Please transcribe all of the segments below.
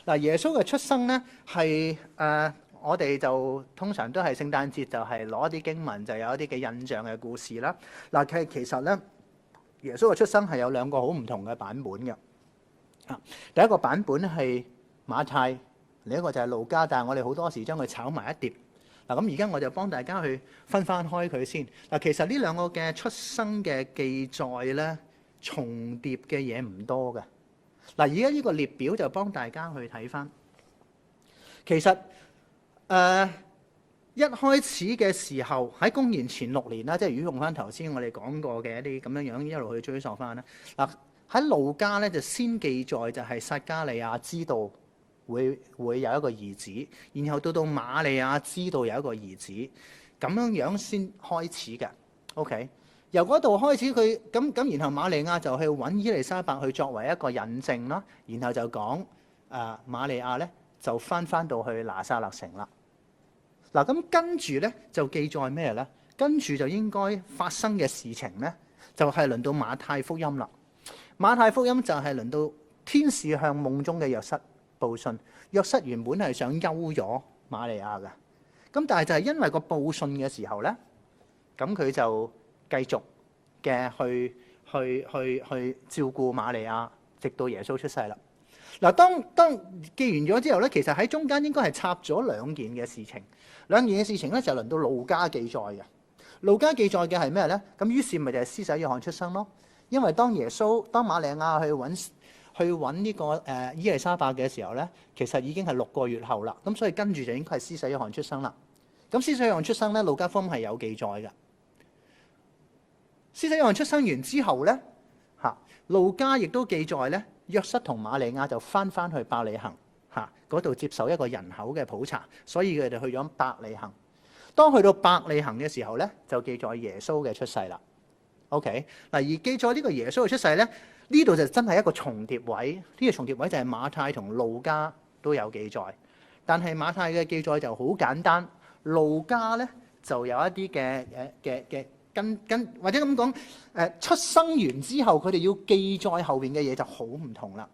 嗱，耶穌嘅出生咧係我哋就通常都係聖誕節就係攞啲經文，就有一啲嘅印象嘅故事啦。嗱，其實咧耶穌嘅出生係有兩個好唔同嘅版本嘅。第一個版本係馬太，另一個就係路加，但係我哋好多時將佢炒埋一碟。嗱，咁而家我就幫大家去分翻開佢先。嗱，其實呢兩個嘅出生嘅記載咧，重疊嘅嘢唔多嘅。嗱，而家呢個列表就幫大家去睇翻。其實一開始嘅時候喺公元前6年啦，即係如果用翻頭先我哋講過嘅一啲咁樣一路去追溯翻啦。嗱，喺路加咧就先記載就係撒迦利亞知道會有一個兒子，然後到瑪利亞知道有一個兒子，咁樣先開始嘅。OK， 由嗰度開始佢咁，然後瑪利亞就去揾伊麗莎白去作為一個引證啦，然後就講瑪利亞咧就翻到去拿撒勒城啦。嗱，咁跟住咧就記載咩咧？跟住就應該發生嘅事情咧，就係輪到馬太福音啦。馬太福音就係輪到天使向夢中嘅約瑟報信，約瑟原本係想休咗瑪利亞嘅，咁但係就係因為個報信嘅時候咧，咁佢就繼續嘅去照顧瑪利亞，直到耶穌出世啦。嗱，當記完咗之後咧，其實喺中間應該係插咗兩件嘅事情，兩件嘅事情咧就輪到路加記載嘅。路加記載嘅係咩咧？咁於是咪就係施洗約翰出生咯。因為當瑪利亞去揾呢個伊麗莎白嘅時候咧，其實已經係6個月後啦。咁所以跟住就應該係施洗約翰出生啦。咁施洗約翰出生咧，路加福音係有記載嘅。施洗約翰出生完之後咧，路加亦都記載咧，約瑟同瑪利亞就翻去伯利恆嗰度接受一個人口嘅普查，所以佢哋去咗伯利恆。當去到伯利恆嘅時候咧，就記載耶穌嘅出世啦。OK， 嗱，而記載呢個耶穌嘅出世咧，呢度就真係一個重疊位。呢個重疊位就係馬太同路加都有記載，但係馬太嘅記載就好簡單，路加咧就有一啲嘅跟或者咁講，出生完之後佢哋要記載後邊嘅嘢就好唔同啦。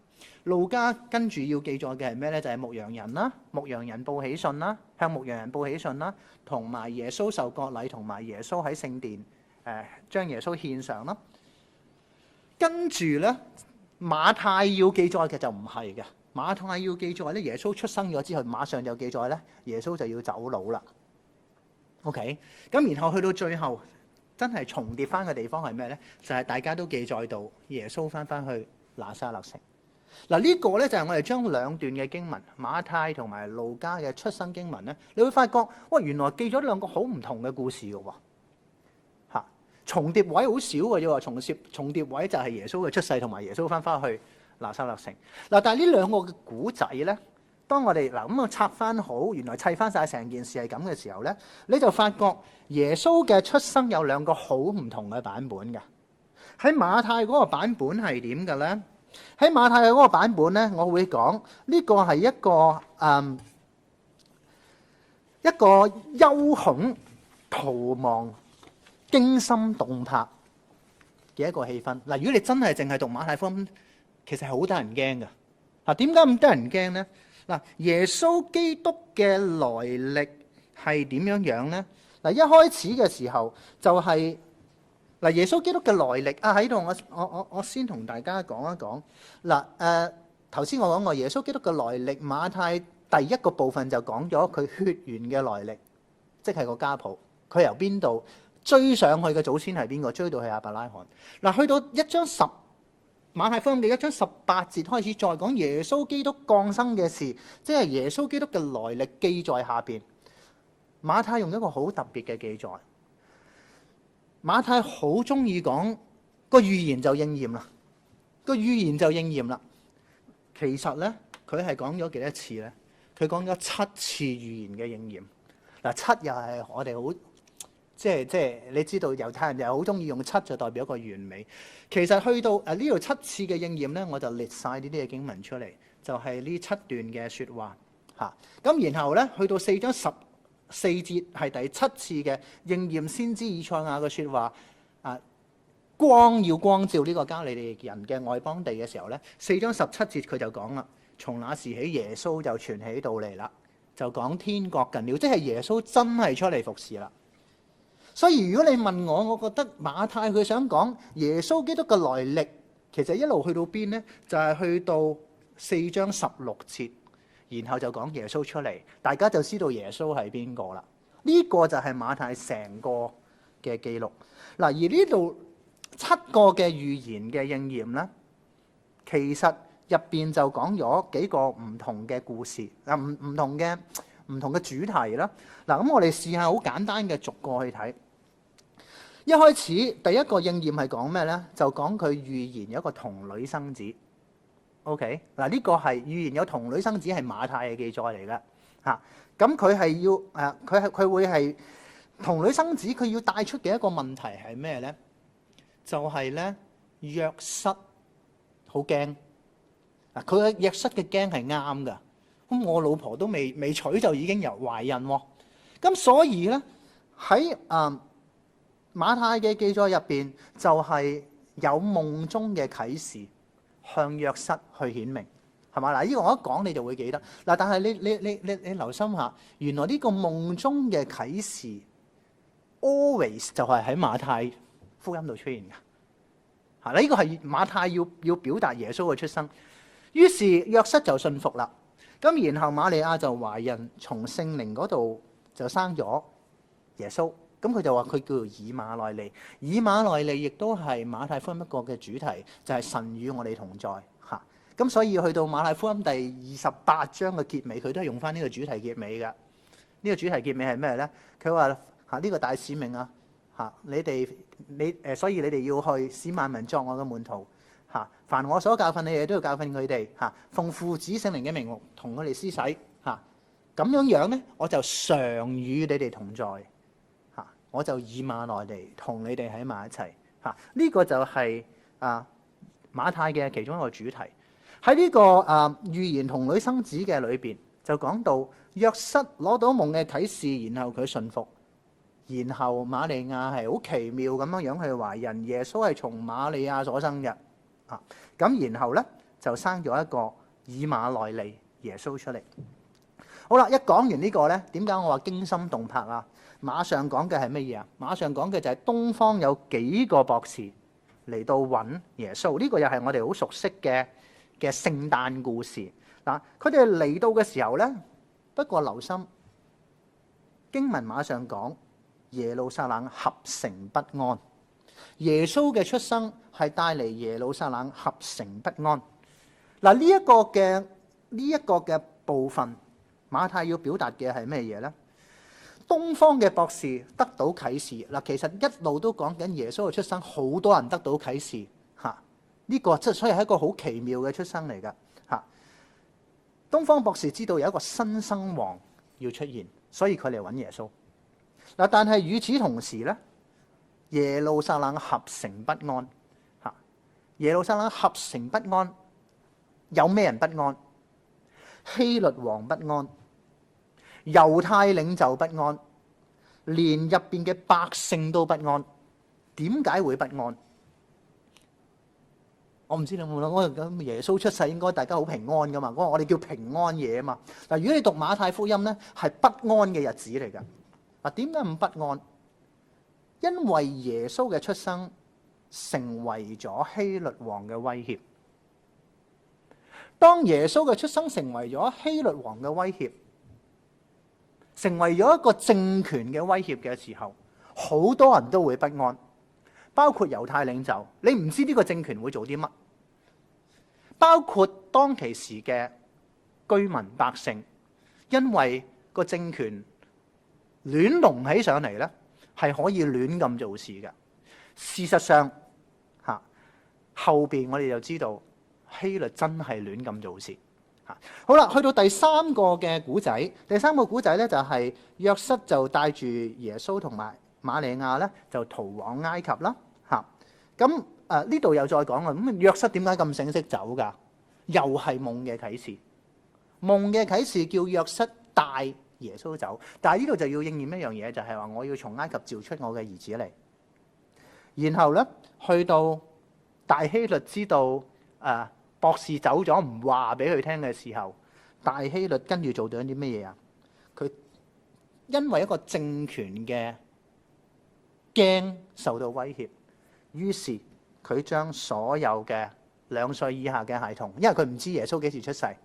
路加跟住要記載嘅係咩咧？就係牧羊人啦，牧羊人報喜訊啦，向牧羊人報喜訊啦，同埋耶穌受割禮，同埋耶穌喺聖殿將耶穌獻上啦。跟住咧，馬太要記載嘅就唔係嘅。馬太要記載咧，耶穌出生咗之後，馬上就記載咧，耶穌就要走佬啦。OK， 咁然後去到最後，真係重疊翻嘅地方係咩咧？就係大家都記載到耶穌翻去拿撒勒城。嗱，呢個咧就係我哋將兩段嘅經文，馬太同埋路加嘅出生經文咧，你會發覺，哇，原來記咗兩個好唔同嘅故事嘅喎。重疊位好少嘅啫，重疊位就係耶穌嘅出世同埋耶穌翻去拿撒勒城。嗱，但係呢兩個嘅古仔咧，當我哋咁拆翻好，原來砌翻晒成件事係咁嘅時候咧，你就發覺耶穌嘅出生有兩個好唔同嘅版本嘅。喺馬太嗰個版本係點嘅咧？喺馬太嘅嗰個版本咧，我會講呢個係一個憂恐逃亡、驚心動魄嘅一個氣氛。嗱，如果你真係淨係讀馬太福音，其實係好得人驚嘅。嗱，點解咁得人驚咧？嗱，耶穌基督嘅來歷係點樣咧？嗱，一開始嘅時候就係耶穌基督嘅來歷喺度，我先同大家講一講。嗱，頭先我講過耶穌基督嘅來歷，馬太第一個部分就講咗佢血緣嘅來歷，即係個家譜，佢由邊度追上去嘅祖先係邊個？追到去亞伯拉罕。嗱，去到馬太福音嘅1章18節開始，再講耶穌基督降生嘅事，即係耶穌基督嘅來歷記在下邊。馬太用一個好特別嘅記載，馬太好中意講個預言就應驗啦，個預言就應驗啦。其實咧，佢係講咗幾多次咧？佢講咗7次預言嘅應驗。嗱，7又係我哋好。即係你知道猶太人又好中意用7就代表一個完美。其實去到呢度7次嘅應驗咧，我就列晒呢啲嘅經文出嚟，就係呢7段嘅説話嚇。咁然後咧，去到4章14節係第7次嘅應驗先知以賽亞嘅説話光要光照呢個加利利人嘅外邦地嘅時候咧，4章17節佢就講啦，從那時起耶穌就傳起到嚟啦，就講天國近了，即係耶穌真係出嚟服侍啦。所以如果你問我，我覺得馬太佢想講耶穌基督嘅來歷，其實一路去到邊呢？就係去到4章16節，然後就講耶穌出嚟，大家就知道耶穌係邊個啦。呢個就係馬太成個嘅記錄。嗱，而呢度7個嘅預言嘅應驗呢，其實入邊就講咗幾個唔同嘅故事，唔同嘅主題啦。嗱，咁我哋試下好簡單嘅逐個去睇。一開始第一個應驗係講咩呢？就講佢預言有一個童女生子。OK， 嗱，呢個係預言有童女生子係馬太嘅記載嚟嘅嚇。咁佢係要佢會係童女生子，佢要帶出嘅一個問題係咩呢？就係咧約瑟好驚。嗱，佢嘅約瑟嘅驚係啱㗎。咁我老婆都未娶就已經有懷孕喎。咁所以咧喺馬太嘅記載入邊，就係有夢中嘅啟示向約瑟去顯明，係嘛？嗱，呢個我一講你就會記得。嗱，但係你留心下，原來呢個夢中嘅啟示 always 就係喺馬太福音度出現㗎。嚇，呢個係馬太要表達耶穌嘅出生。於是約瑟就信服啦。咁然後瑪利亞就懷孕，從聖靈嗰度就生咗耶穌。咁佢就話佢叫做以馬內利。以馬內利亦都係馬太福音一個嘅主題，就係神與我哋同在嚇。咁所以去到馬太福音第28章嘅結尾，佢都係用翻呢個主題結尾嘅。呢個主題結尾係咩咧？佢話嚇呢個大使命啊嚇，所以你哋要去使萬民作我嘅門徒嚇。凡我所教訓你哋都要教訓佢哋嚇，奉父子聖靈嘅名同佢哋施洗嚇。咁樣咧，我就常與你哋同在。我就以馬內利同你哋喺埋一齊嚇，呢個就係馬太嘅其中一個主題。喺呢個預言童女生子嘅裏邊，就講到約瑟攞到夢嘅啟示，然後佢信服，然後瑪利亞係好奇妙咁樣去懷孕，耶穌係從瑪利亞所生嘅啊。咁然後咧就生咗一個以馬內利耶穌出嚟。好啦，一講完呢個咧，點解我話驚心動魄啊？馬上講嘅係乜嘢啊？馬上講嘅就係東方有幾個博士嚟到揾耶穌，呢個又係我哋好熟悉嘅聖誕故事嗱。佢哋嚟到嘅時候咧，不過留心經文馬上講耶路撒冷合城不安。耶穌嘅出生係帶嚟耶路撒冷合城不安嗱。呢一個嘅部分，馬太要表達嘅係咩嘢咧？東方嘅博士得到啟示嗱，其實一路都講緊耶穌嘅出生，好多人得到啟示嚇。呢個即係所以係一個好奇妙嘅出生嚟㗎嚇。東方博士知道有一個新生王要出現，所以佢嚟揾耶穌嗱。但係與此同時咧，耶路撒冷合城不安嚇。耶路撒冷合城不安，有咩人不安？希律王不安。猶太領袖不安，連入邊嘅百姓都不安。點解會不安？我唔知你有冇諗，咁耶穌出世應該大家好平安噶嘛？我哋叫平安夜啊嘛。嗱，如果你讀馬太福音咧，係不安嘅日子嚟㗎。嗱，點解咁不安？因為耶穌嘅出生成為咗希律王嘅威脅。當耶穌嘅出生成為咗希律王嘅威脅，成為咗一個政權嘅威脅嘅時候，好多人都會不安，包括猶太領袖。你唔知呢個政權會做啲乜，包括當其時嘅居民百姓，因為個政權亂龍起上嚟咧，係可以亂咁做事嘅。事實上後邊我哋就知道希律真係亂咁做事。好啦，去到第三個嘅古仔，第三個古仔咧就係約瑟就帶住耶穌同埋瑪利亞咧就逃往埃及啦嚇。咁呢度又再講啦，咁約瑟點解咁醒識走㗎？又係夢嘅啟示，夢嘅啟示叫約瑟帶耶穌走，但係呢度就要應驗一樣嘢，就係話我要從埃及召出我嘅兒子嚟。然後咧去到大希律知道博士走咗唔話俾佢聽嘅時候，大希律跟住做咗啲咩嘢啊？佢因為一個政權嘅驚受到威脅，於是佢將所有嘅2歲以下嘅孩童，因為佢唔知耶穌幾時出世，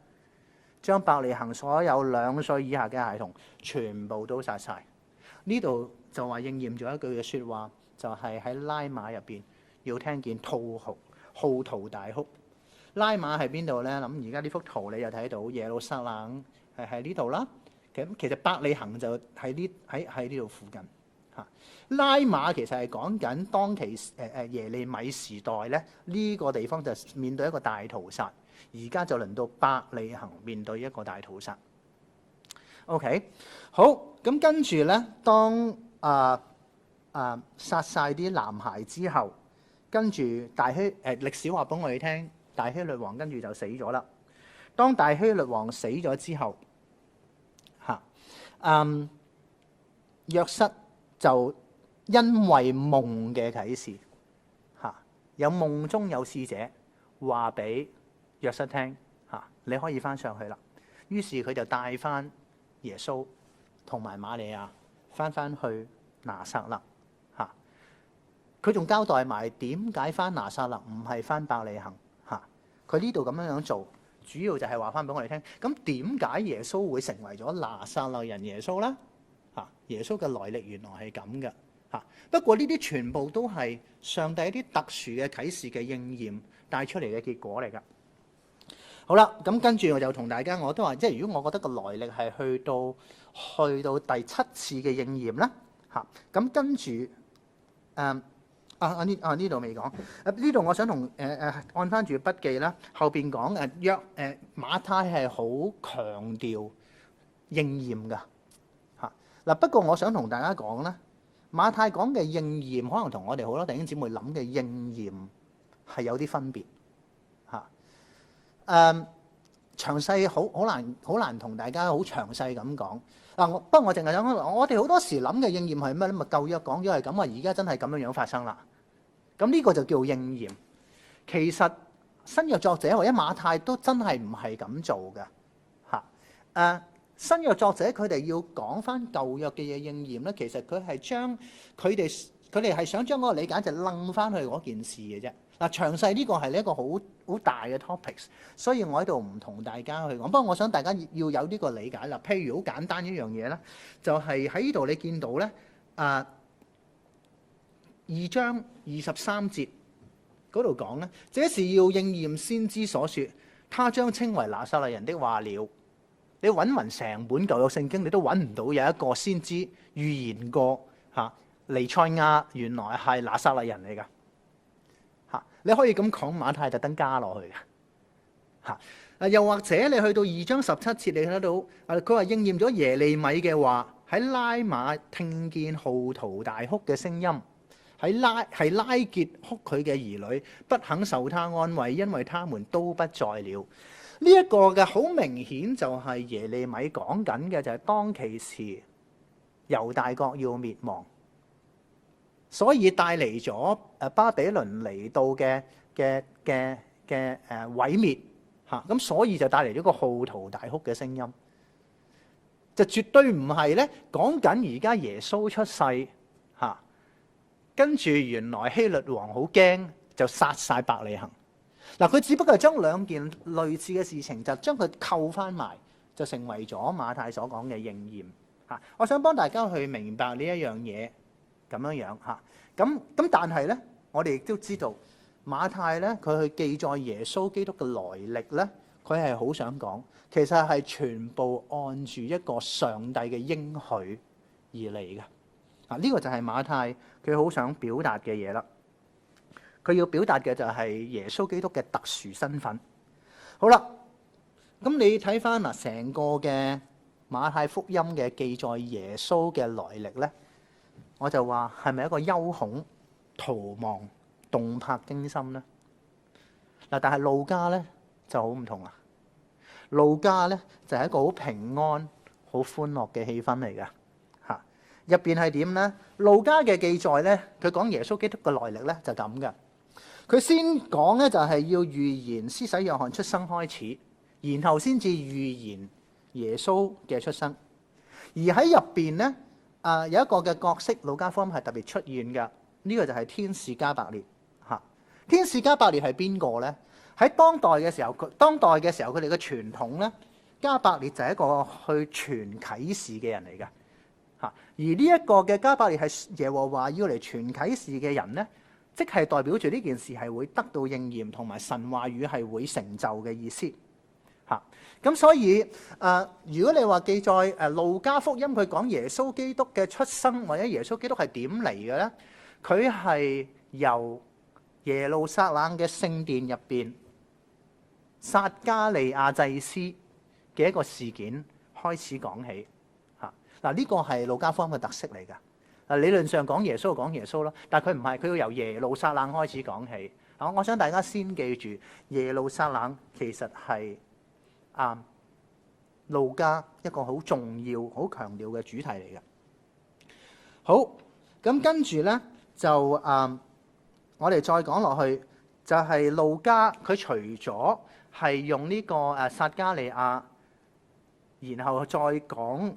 將伯利恆所有2歲以下嘅孩童全部都殺晒。呢度就話應驗咗一句嘅説話，就係喺拉馬入邊要聽見號啕大哭。拉馬喺邊度咧？諗而家呢幅圖你又睇到耶路撒冷係喺呢度啦。其實伯利恆就喺呢度附近嚇。拉馬其實係講緊當其耶利米時代咧，呢個地方就面對一個大屠殺。而家就輪到伯利恆面對一個大屠殺。OK， 好，咁跟住咧，當殺晒啲男孩之後，跟住歷史話俾我哋聽，大希律王跟住就死咗啦。當大希律王死咗之後，約瑟就因為夢嘅啟示，有夢中有使者話俾約瑟聽，你可以翻上去啦。於是佢就帶翻耶穌同埋瑪利亞翻去拿撒勒。佢仲交代埋點解翻拿撒勒唔係翻伯利恆。佢呢度咁樣做，主要就係話翻俾我哋聽。咁點解耶穌會成為咗拿撒勒人耶穌呢？耶穌嘅來歷原來係咁嘅。不過呢啲全部都係上帝一啲特殊嘅啟示嘅應驗帶出嚟嘅結果嚟㗎。好啦，咁跟住我就同大家，我都話，即係如果我覺得個來歷係去到第7次嘅應驗啦，咁跟住呢度未講，呢度我想同按翻住筆記啦，後邊講馬太係好強調應驗㗎嗱。不過我想同大家講咧，馬太講嘅應驗可能同我哋好多弟兄姊妹諗嘅應驗係有啲分別。詳細好難同大家好詳細咁講。不過我淨係想講，我哋好多時諗嘅應驗係咩咧？咪舊約講咗係咁啊，而家真係咁樣發生啦。咁呢個就叫應驗。其實新約作者或者馬太都真係唔係咁做嘅。新約作者佢哋要講翻舊約嘅嘢應驗咧，其實佢係將佢哋係想將嗰個理解就楞翻去嗰件事嘅啫。詳細呢個係一個好大嘅 topics， 所以我喺度唔同大家去講。不過我想大家要有呢個理解啦。譬如好簡單一樣嘢咧，就係喺呢度你見到咧2章23節嗰度講咧，這是要應驗先知所說，他將稱為拿撒勒人的話了。你揾勻成本舊約聖經，你都揾唔到有一個先知預言過彌賽亞原來係拿撒勒人嚟㗎。你可以咁講，馬太特登加落去嘅。又或者你去到2章17節，你睇到佢話應驗咗耶利米嘅話，喺拉馬聽見號啕大哭嘅聲音，係拉結哭佢嘅兒女，不肯受他安慰，因為他們都不在了。呢一個嘅好明顯就係耶利米講緊嘅，就係當其時猶大國要滅亡，所以帶嚟咗巴比倫嚟到嘅毀滅咁，所以就帶嚟咗個號啕大哭嘅聲音，就絕對唔係咧講緊而家耶穌出世跟住原來希律王好驚就殺晒伯利恆。佢只不過係將兩件類似嘅事情就將佢扣翻埋，就成為咗馬太所講嘅應驗。我想幫大家去明白呢一樣嘢咁樣咁但係咧，我哋亦都知道馬太咧，佢去記載耶穌基督嘅來歷咧，佢係好想講，其實係全部按住一個上帝嘅應許而嚟嘅。呢個就係馬太佢好想表達嘅嘢啦。佢要表達嘅就係耶穌基督嘅特殊身份。好啦，咁你睇翻成個嘅馬太福音嘅記載耶穌嘅來歷咧，我就話係咪一個憂恐、逃亡、動魄驚心咧？但係路加咧就好唔同啦。路加咧就係一個好平安、好歡樂嘅氣氛嚟嘅。入邊係點咧？路加嘅記載咧，佢講耶穌基督嘅來歷咧就咁嘅。佢先講咧就係要預言施洗約翰出生開始，然後先至預言耶穌嘅出生。而喺入邊咧，有一個嘅角色，路加福音係特別出現嘅，呢個就係天使加百列嚇。天使加百列係邊個咧？喺當代嘅時候，佢哋嘅傳統咧，加百列就係一個去傳啟示嘅人嚟嘅嚇。而呢一個嘅加百列係耶和華要嚟傳啟示嘅人咧，即係代表住呢件事係會得到應驗，同埋神話語係會成就嘅意思嚇。咁所以如果你話記載路加福音佢講耶穌基督嘅出生，或者耶穌基督係點嚟嘅咧？佢係由耶路撒冷嘅聖殿入邊，撒加利亞祭司嘅一個事件開始講起嚇。嗱，呢個係路加福音嘅特色嚟㗎。理論上講耶穌就講耶穌咯，但係佢唔係，佢要由耶路撒冷開始講起。我想大家先記住，耶路撒冷其實係路加一個好重要、好強調嘅主題嚟嘅。好，咁跟住咧就我哋再講落去，就係路加佢除咗係用呢個撒加利亞，然後再講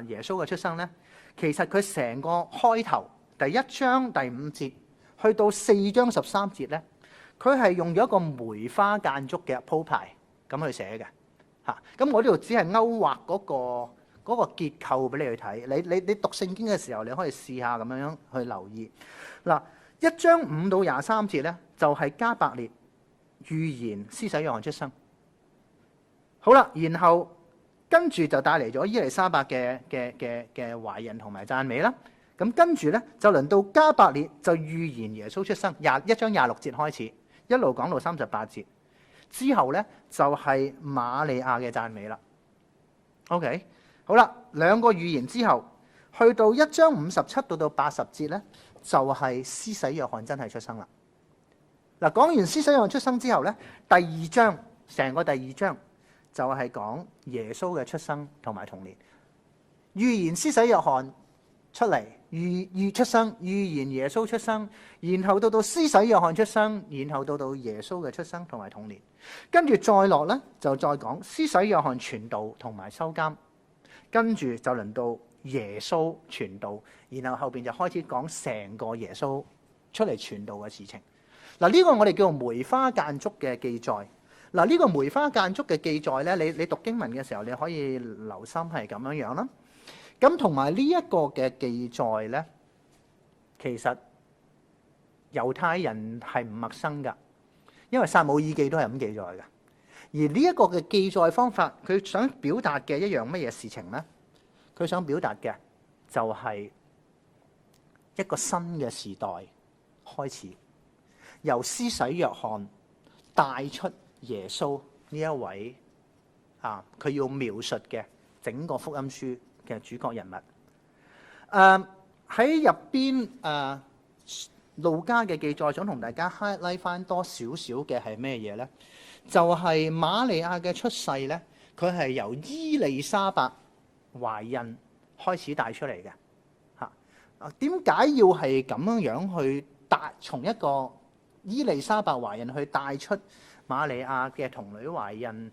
耶穌嘅出生咧，其實佢成個開頭第1章第5節去到4章13節咧，佢係用咗一個梅花間竹嘅鋪排咁去寫嘅嚇。咁我呢度只係勾畫嗰個結構俾你去睇。你讀聖經嘅時候，你可以試下咁樣去留意。嗱，1章5到23節咧，就係加百列預言施洗約翰出生。好啦，然後跟住就帶嚟咗伊麗莎白嘅懷孕同埋讚美啦。咁跟住咧就輪到加百列就預言耶穌出生，1章26節開始，一路講到38節。之後咧就係瑪利亞嘅讚美啦。OK， 好啦，兩個預言之後，去到1章57到80節咧，就係施洗約翰真係出生啦。嗱，講完施洗約翰出生之後咧，第2章成個第2章就係講耶穌嘅出生同埋童年，預言施洗約翰出嚟，預出生，預言耶穌出生，然後到施洗約翰出生，然後到耶穌嘅出生同埋童年，跟住再落咧就再講施洗約翰傳道同埋收監，跟住就輪到耶穌傳道，然後後邊就開始講成個耶穌出嚟傳道嘅事情。嗱，呢個我哋叫做梅花間竹嘅記載。嗱，呢個梅花間竹嘅記載咧，你讀經文嘅時候，你可以留心係咁樣樣啦。咁同埋呢一個嘅記載咧，其實猶太人係唔陌生噶，因為撒母耳記都係咁記載嘅。而呢一個嘅記載方法，佢想表達嘅一樣乜嘢事情咧？佢想表達嘅就係一個新嘅時代開始，由施洗約翰帶出耶穌呢一位佢要描述嘅整個福音書嘅主角人物。喺入邊路加嘅記載，想同大家 highlight 翻多少少嘅係咩嘢咧？就係瑪利亞嘅出世咧，佢係由伊麗莎白懷孕開始帶出嚟嘅嚇。點解要係咁樣去從一個伊麗莎白懷孕去帶出瑪利亞嘅童女懷孕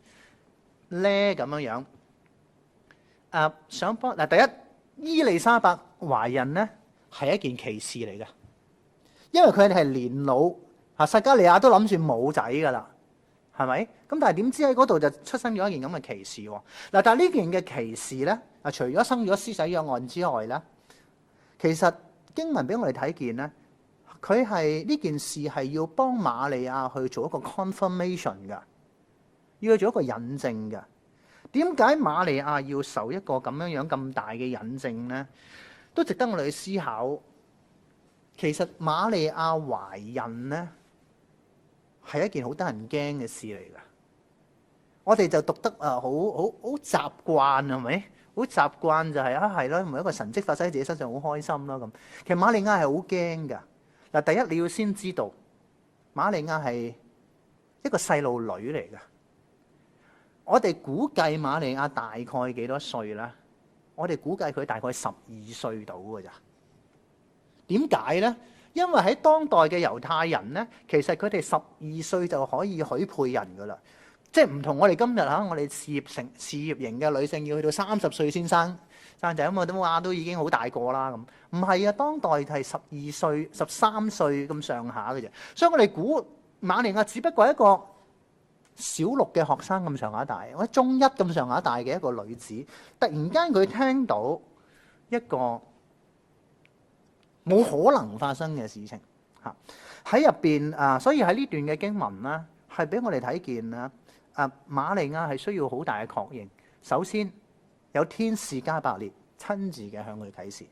咧？咁樣想幫第一，伊麗莎白懷孕咧係一件奇事嚟嘅，因為佢哋係年老撒加利亞都諗住冇仔噶啦，係咪？咁但係點知喺嗰度就出生咗一件咁嘅奇事喎。但係呢件嘅奇事咧，除咗生咗施洗約翰之外咧，其實經文俾我哋睇見咧，佢係呢件事係要幫瑪利亞去做一個 confirmation 㗎，要去做一個引證㗎。點解瑪利亞要受一個咁樣咁大嘅引證咧？都值得我哋去思考。其實瑪利亞懷孕咧係一件好得人驚嘅事嚟㗎。我哋就讀得好習慣，係咪？好習慣就係係咯，每一個神蹟發生喺自己身上好開心咯咁。其實瑪利亞係好驚㗎。嗱，第一你要先知道瑪利亞係一個細路女嚟㗎。我哋估計瑪利亞大概幾多歲咧？我哋估計佢大概12歲到㗎咋。點解咧？因為喺當代嘅猶太人咧，其實佢哋12歲就可以許配人噶啦，即係唔同我哋今日我哋事業型嘅女性要去到30歲先生仔咁啊，都已經好大個啦咁。唔係啊，當代係12歲、13歲咁上下嘅啫。所以我哋估瑪利亞只不過係一個小6嘅學生咁上下大，或者中1咁上下大嘅一個女子，突然間佢聽到一個冇可能發生嘅事情嚇喺入邊啊，所以喺呢段嘅經文咧，係俾我哋睇見啦。瑪利亞係需要好大嘅確認。首先有天使加百列親自嘅向佢啟示。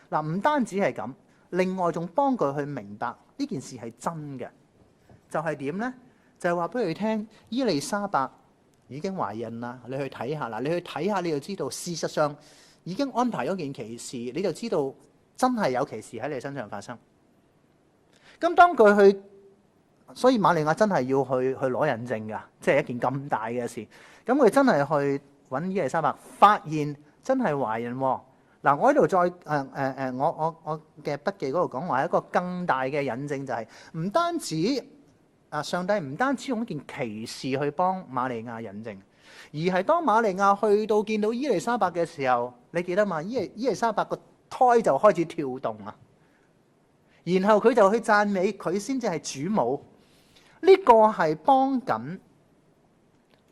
嗱，唔單止係咁，另外仲幫佢去明白呢件事係真嘅。就係點咧？就係話俾佢聽，伊麗莎白已經懷孕啦。你去睇下啦，你去睇下你就知道，事實上已經安排咗件奇事，你就知道真係有奇事喺你身上發生。咁當佢去，所以瑪利亞真係要去攞印證㗎，即係一件咁大嘅事。咁佢真係去揾伊麗莎白，發現真係懷孕喎。嗱，我喺度再我嘅筆記嗰度講話，一個更大嘅引證就係唔單止上帝唔單止用一件奇事去幫瑪利亞引證，而係當瑪利亞去到見到伊麗莎白嘅時候，你記得嘛？伊麗莎白個胎就開始跳動啊，然後佢就去讚美佢先至係主母。呢個係幫緊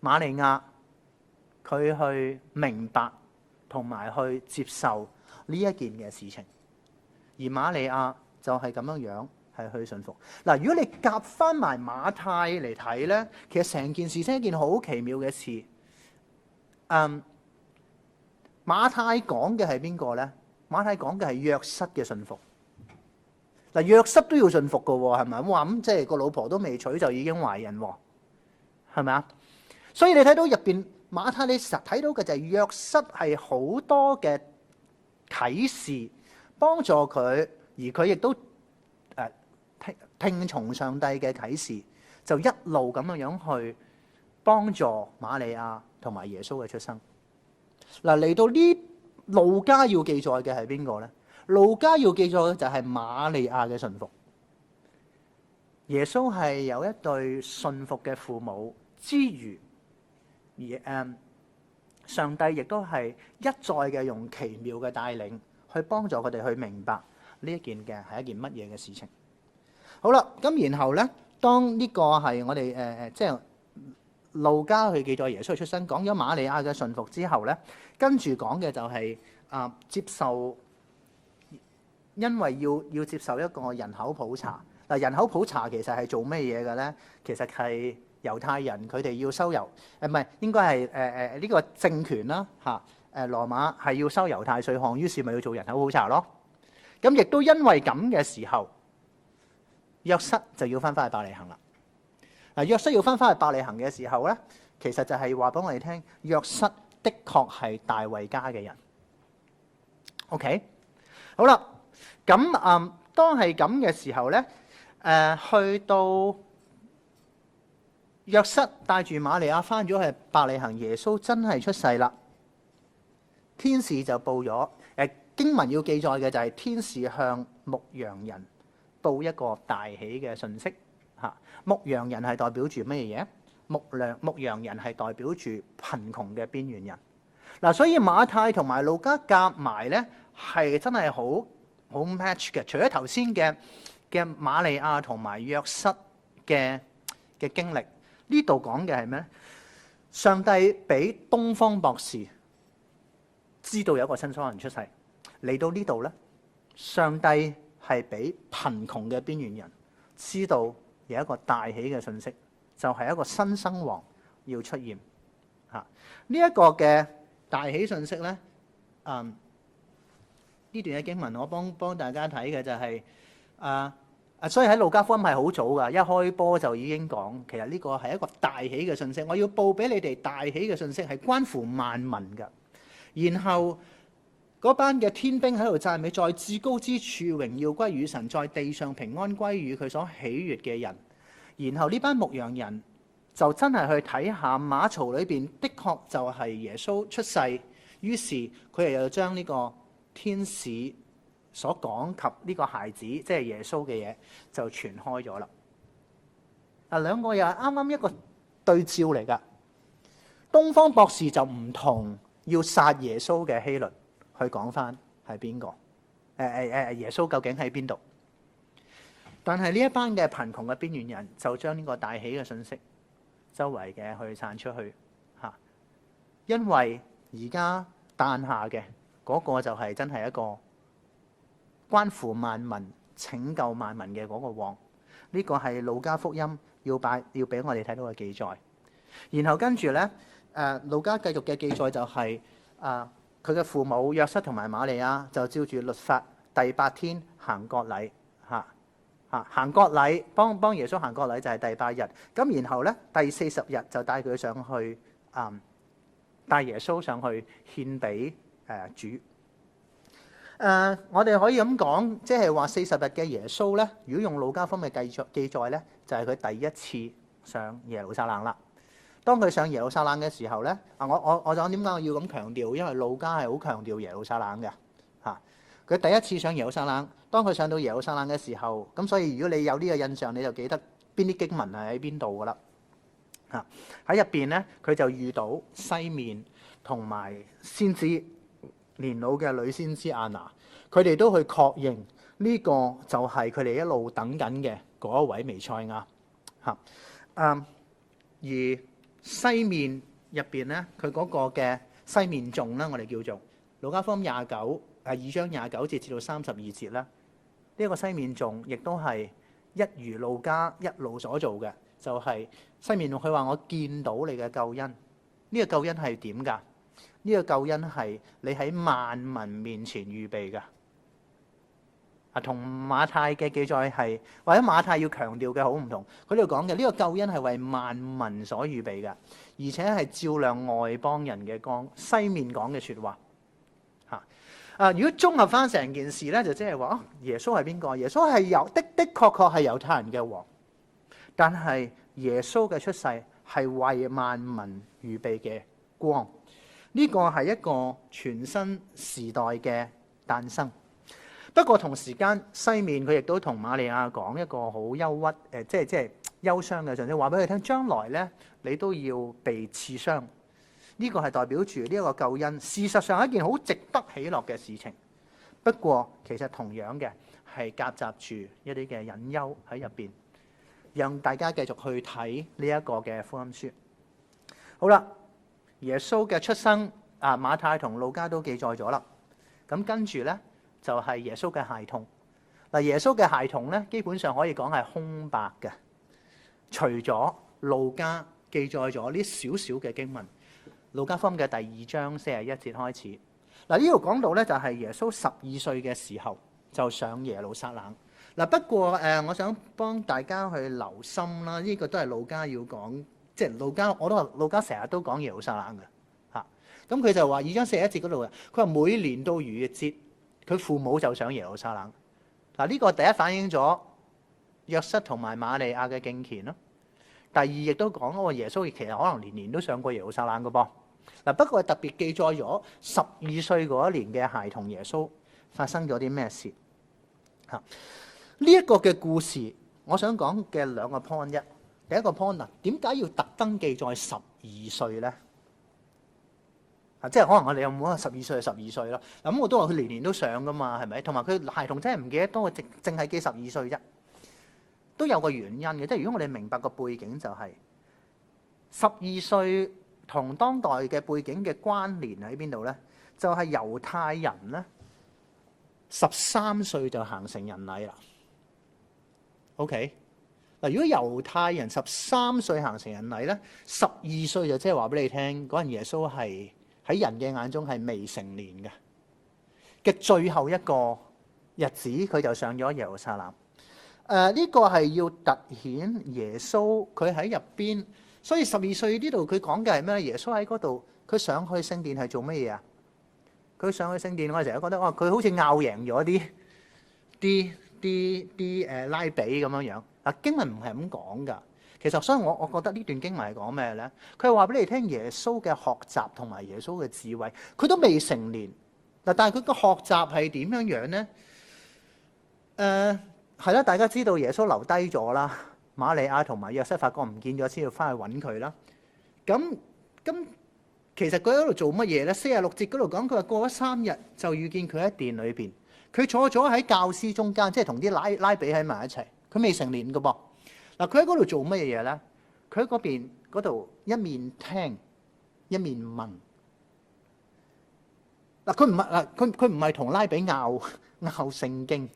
瑪利亞佢去明白同埋去接受呢一件嘅事情，而瑪利亞就係咁樣樣係去信服。嗱，如果你夾翻埋馬太嚟睇咧，其實成件事係一件好奇妙嘅事。馬太講嘅係邊個咧？馬太講嘅係約瑟嘅信服。嗱，約瑟都要信服㗎喎，係咪？我話咁即係個老婆都未娶就已經懷孕喎，係咪啊？所以你睇到入邊馬太，你實睇到嘅就係約瑟係好多嘅啟示幫助佢，而佢亦都聽從上帝嘅啟示，就一路咁樣去幫助瑪利亞同埋耶穌嘅出生。嗱，嚟到呢路加要記載嘅係邊個咧？路加要記載嘅就係瑪利亞嘅信服。耶穌係有一對信服嘅父母之餘，而上帝亦都係一再嘅用奇妙嘅帶領去幫助佢哋去明白呢一件嘅係一件乜嘢嘅事情。好啦，咁然後咧，當呢個係我哋即係路加去記載耶穌嘅出生，講咗瑪利亞嘅信服之後咧，跟住講嘅就係接受。因為要接受一個人口普查。嗱，人口普查其實係做咩嘢嘅咧？其實係猶太人佢哋要收猶，唔係應該係呢個政權啦嚇。羅馬係要收猶太稅項，於是咪要做人口普查咯。咁亦都因為咁嘅時候，約瑟就要翻去伯利恆啦。嗱，約瑟要翻去伯利恆嘅時候咧，其實就係話俾我哋聽，約瑟的確係大衛家嘅人。OK， 好啦。咁當係咁嘅時候咧，去到約瑟帶住瑪利亞翻咗去伯利恆，耶穌真係出世啦。天使就報咗，經文要記載嘅就係天使向牧羊人報一個大喜嘅信息嚇。牧羊人係代表住乜嘢？牧羊人係代表住貧窮嘅邊緣人。嗱，所以馬太同埋路加夾埋咧，係真係好 match 嘅。除咗頭先嘅瑪利亞同埋約瑟嘅經歷，呢度講嘅係咩？上帝俾東方博士知道有一個新生人出世，嚟到呢度咧，上帝係俾貧窮嘅邊緣人知道有一個大喜嘅信息，就係一個新生王要出現嚇。呢一個嘅大喜信息咧，呢段嘅經文我幫大家睇嘅就係所以喺路加福音係好早噶，一開波就已經講，其實呢個係一個大喜嘅信息，我要報俾你哋大喜嘅信息係關乎萬民噶。然後嗰班嘅天兵喺度讚美，在至高之處榮耀歸於神，在地上平安歸於佢所喜悅嘅人。然後呢班牧羊人就真係去睇下馬槽裏邊的確就係耶穌出世，於是佢哋又將呢個天使所講及呢個孩子即係耶穌嘅嘢就傳開咗啦。兩個又係啱啱一個對照嚟㗎。東方博士就唔同要殺耶穌嘅希律去講翻係邊個？耶穌究竟喺邊度？但係呢一班嘅貧窮嘅邊緣人就將呢個大喜嘅信息周圍嘅去散出去嚇，因為而家誕下嘅嗰個就係真係一個關乎萬民、拯救萬民嘅嗰個王。呢個係路加福音要俾我哋睇到嘅記載。然後跟住咧，路加繼續嘅記載就係佢嘅父母約瑟同埋瑪利亞就照住律法第8天行割禮行割禮，幫耶穌行割禮就係第8日。咁然後咧第40日就帶佢上去帶耶穌上去獻俾主。我哋可以咁講，即係話40日嘅耶穌咧，如果用路加福音嘅記載咧，就係佢第一次上耶路撒冷啦。當佢上耶路撒冷嘅時候咧，我就點解我要咁強調？因為路加係好強調耶路撒冷嘅嚇。佢第一次上耶路撒冷，當佢上到耶路撒冷嘅時候，咁所以如果你有呢個印象，你就記得邊啲經文係喺邊度噶啦嚇。喺入邊咧，佢就遇到西面同埋先知年老嘅女先知亞拿，佢哋都去確認呢個就係佢哋一路等緊嘅嗰一位彌賽亞嚇。而西面入邊咧，佢嗰個嘅西面頌啦，我哋叫做路加福音2章29節至到32節啦。呢個西面頌亦都係一如路加一路所做嘅，就係西面頌。佢話我見到你嘅救恩，呢個救恩係點㗎？呢個救恩係你喺萬民面前預備㗎。同馬太嘅記載係，或者馬太要強調嘅好唔同。佢哋講嘅呢個救恩係為萬民所預備嘅，而且係照亮外邦人嘅光。西面講嘅説話嚇。如果綜合翻成件事咧，就即係話耶穌係邊個？耶穌係的確係猶太人嘅王，但係耶穌嘅出世係為萬民預備嘅光。呢個係一個全新時代嘅誕生。不過同時間，西面佢亦都同瑪利亞講一個好憂鬱即係憂傷嘅信息，話俾佢聽，將來咧你都要被刺傷。呢個係代表住呢一個救恩，事實上係一件好值得喜樂嘅事情。不過其實同樣嘅係夾雜住一啲嘅隱憂喺入邊，讓大家繼續去睇呢一個嘅福音書。好啦，耶穌嘅出生馬太同路加都記載咗啦。咁跟住咧，就係耶穌嘅孩童。嗱，耶穌嘅孩童咧，基本上可以講係空白嘅，除咗路加記載咗呢少少嘅經文。路加福音嘅第2章41節開始。嗱，呢度講到咧，就係耶穌12歲嘅時候就上耶路撒冷。嗱，不過我想幫大家去留心啦，呢個都係路加要講，即係路加，我都話路加成日都講耶路撒冷嘅嚇。咁佢就話2章41節嗰度嘅，佢話每年到逾越節，佢父母就上耶路撒冷。嗱，呢個第一反映咗約瑟同埋瑪利亞嘅敬虔咯。第二亦都講嗰個耶穌其實可能年年都上過耶路撒冷嘅噃。嗱，不過特別記載咗12歲嗰一年嘅孩童耶穌發生咗啲咩事嚇？呢一個嘅故事，我想講嘅兩個 point 一。第一個 point 啊，點解要特登記載12歲咧？即係可能我哋有冇話12歲就12歲咯？咁我都話佢年年都上噶嘛，係咪？同埋佢孩童真係唔記得多，淨係記12歲啫，都有個原因嘅。即係如果我哋明白個背景，就係12歲同當代嘅背景嘅關聯喺邊度咧？就係猶太人咧13歲就行成人禮啦。OK， 嗱，如果猶太人13歲行成人禮咧，12歲就即係話俾你聽，嗰陣耶穌係喺人嘅眼中係未成年嘅最後一個日子，佢就上咗耶路撒冷。呢個係要突顯耶穌佢喺入邊，所以12歲呢度佢講嘅係咩？耶穌喺嗰度，佢上去聖殿係做乜嘢啊？佢上去聖殿，我哋成日覺得哇，佢好似拗贏咗啲拉比咁樣樣。嗱，經文唔係咁講㗎。其實，所以我覺得呢段經文係講咩咧？佢係話俾你聽，耶穌嘅學習同埋耶穌嘅智慧，佢都未成年嗱，但係佢個學習係點樣樣咧？係啦，大家知道耶穌留低咗啦，瑪利亞同埋約瑟發覺唔見咗，先要翻去揾佢啦。咁其實佢喺度做乜嘢咧？46節嗰度講，佢話過咗3日就遇見佢喺殿裏邊，佢坐咗喺教師中間，即係同啲拉比喺埋一齊。佢未成年㗎噃。嗱，佢喺嗰度做乜嘢咧？佢喺嗰度一面聽一面問。嗱，佢唔係同拉比拗聖經。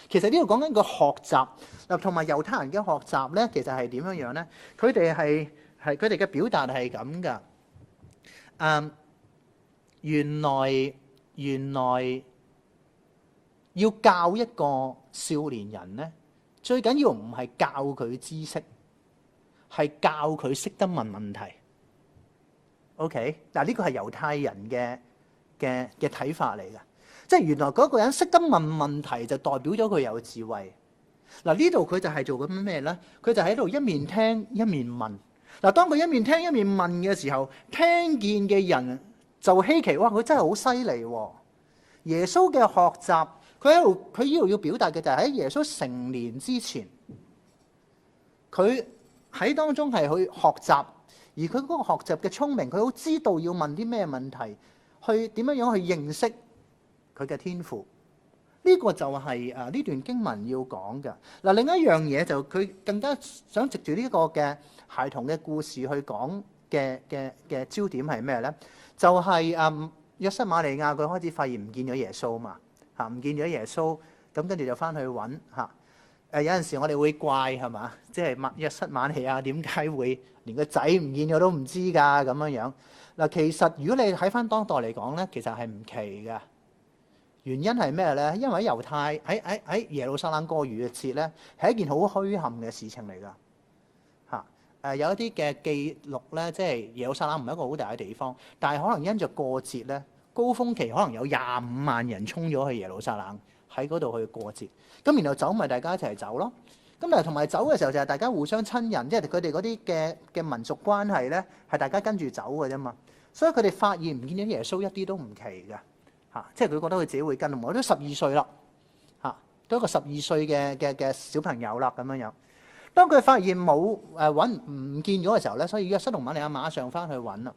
其實呢度講緊個學習嗱，同埋猶太人嘅學習咧，其實係點樣樣咧？佢哋佢哋嘅表達係咁噶。原來要教一個少年人咧，最緊要唔係教佢知識，係教佢識得問問題。OK， 嗱，呢個係猶太人嘅睇法嚟嘅。即係原來嗰個人識得問問題，就代表咗佢有智慧。嗱，呢度佢就係做緊咩咧？佢就喺度一面聽一面問。嗱，當佢一面聽一面問嘅時候，聽見嘅人就稀奇，哇！佢真係好犀利喎！耶穌嘅學習，佢呢度要表達嘅就係喺耶穌成年之前，佢喺當中係去學習，而佢嗰個學習嘅聰明，佢好知道要問啲咩問題，去點樣去認識佢嘅天賦。呢個就係呢段經文要講嘅。嗱，另一樣嘢就佢更加想藉住呢個嘅孩童嘅故事去講嘅焦點係咩咧？就係約瑟瑪利亞佢開始發現唔見咗耶穌嘛，唔見咗耶穌，咁跟住就翻去揾嚇。有陣時我哋會怪係嘛，即係約瑟瑪利亞點解會連個仔唔見咗都唔知㗎咁樣樣。嗱，其實如果你喺翻當代嚟講咧，其實係唔奇嘅。原因係咩咧？因為喺猶太喺耶路撒冷過逾越節咧，係一件好虛憾嘅事情嚟㗎嚇。有一啲嘅記錄咧，即係耶路撒冷唔係一個好大嘅地方，但係可能因着過節咧，高峰期可能有25萬人衝咗去耶路撒冷喺嗰度去過節。咁然後走咪大家一齊走咯。咁但係同埋走嘅時候就係大家互相親人，即係佢哋嗰啲嘅民族關係咧，係大家跟住走嘅啫嘛。所以佢哋發現唔見咗耶穌一啲都唔奇㗎。即係佢覺得佢自己會跟，我都12歲啦，都一個12歲嘅小朋友啦咁樣樣。當佢發現冇揾唔見咗嘅時候咧，所以約瑟同瑪利亞馬上翻去揾啦。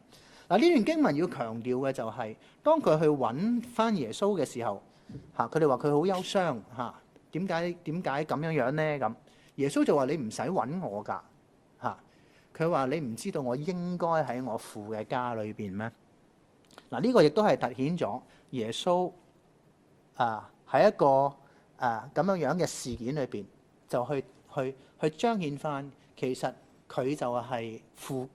嗱，呢段經文要強調嘅就係，當佢去揾翻耶穌嘅時候，佢哋話佢好憂傷嚇，點解咁樣樣咧？咁耶穌就話：你唔使揾我㗎嚇。佢話：你唔知道我應該喺我父嘅家裏邊咩？嗱，呢個亦都係凸顯咗耶穌喺一個咁樣嘅事件裏邊，就去彰顯翻，其實佢就係父，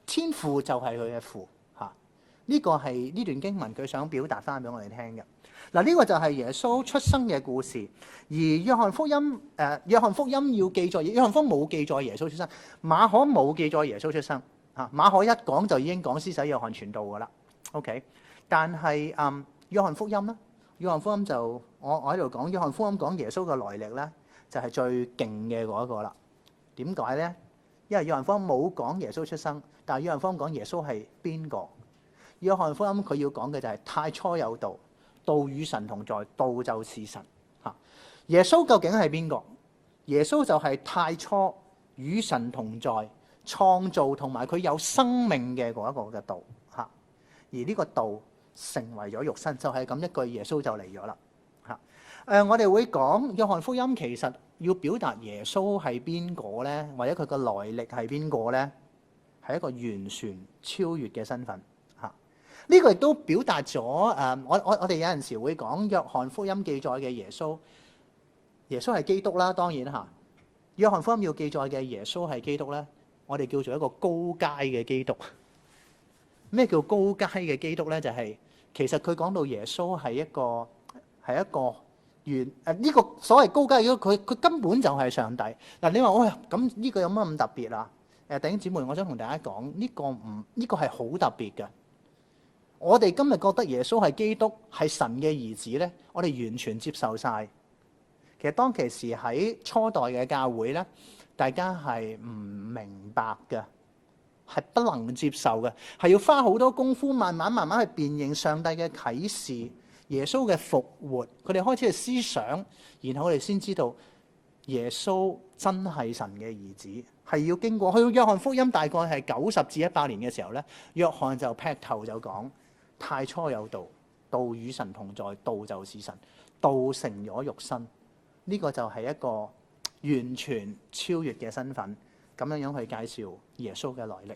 天父就係佢嘅父嚇。呢個係呢段經文佢想表達翻俾我哋聽嘅。嗱，呢個就係耶穌出生嘅故事。而約翰福音要記載，約翰福音冇記載耶穌出生，馬可冇記載耶穌出生嚇。馬可一講就已經講施洗約翰傳道㗎啦。OK， 但係約翰福音咧，約翰福音就我喺度講，約翰福音講耶穌嘅來歷咧，就係最勁嘅嗰一個啦。點解咧？因為約翰福音冇講耶穌出生，但係約翰福音講耶穌係邊個？約翰福音佢要講嘅就係太初有道，道與神同在，道就是神嚇。耶穌究竟係邊個？耶穌就係太初與神同在，創造同埋佢有生命嘅嗰一個嘅道。而呢個道成為咗肉身，就係咁一句，耶穌就嚟咗啦嚇。我哋會講約翰福音其實要表達耶穌係邊個咧，或者佢個來歷係邊個咧，係一個完全超越嘅身份嚇。呢個亦都表達咗我哋有陣時會講約翰福音記載嘅耶穌係基督啦，當然嚇。約翰福音要記載嘅耶穌係基督咧，我哋叫做一個高階嘅基督。咩叫高階嘅基督咧？就係其實佢講到耶穌係一個呢個所謂高階嘅基督，佢根本就係上帝。嗱，你話喂，咁呢個有乜咁特別啊？弟兄姊妹，我想同大家講，呢個係好特別嘅。我哋今日覺得耶穌係基督係神嘅兒子咧，我哋完全接受晒。其實當其時喺初代嘅教會咧，大家係唔明白嘅。係不能接受嘅，係要花好多功夫，慢慢去辨認上帝嘅啟示，耶穌嘅復活，佢哋開始去思想，然後我哋先知道耶穌真係神嘅兒子，係要經過去到約翰福音大概係90至100年嘅時候咧，約翰就劈頭就講：太初有道，道與神同在，道就是神，道成咗肉身。呢個就係一個完全超越嘅身份，咁樣樣去介紹耶穌嘅來歷。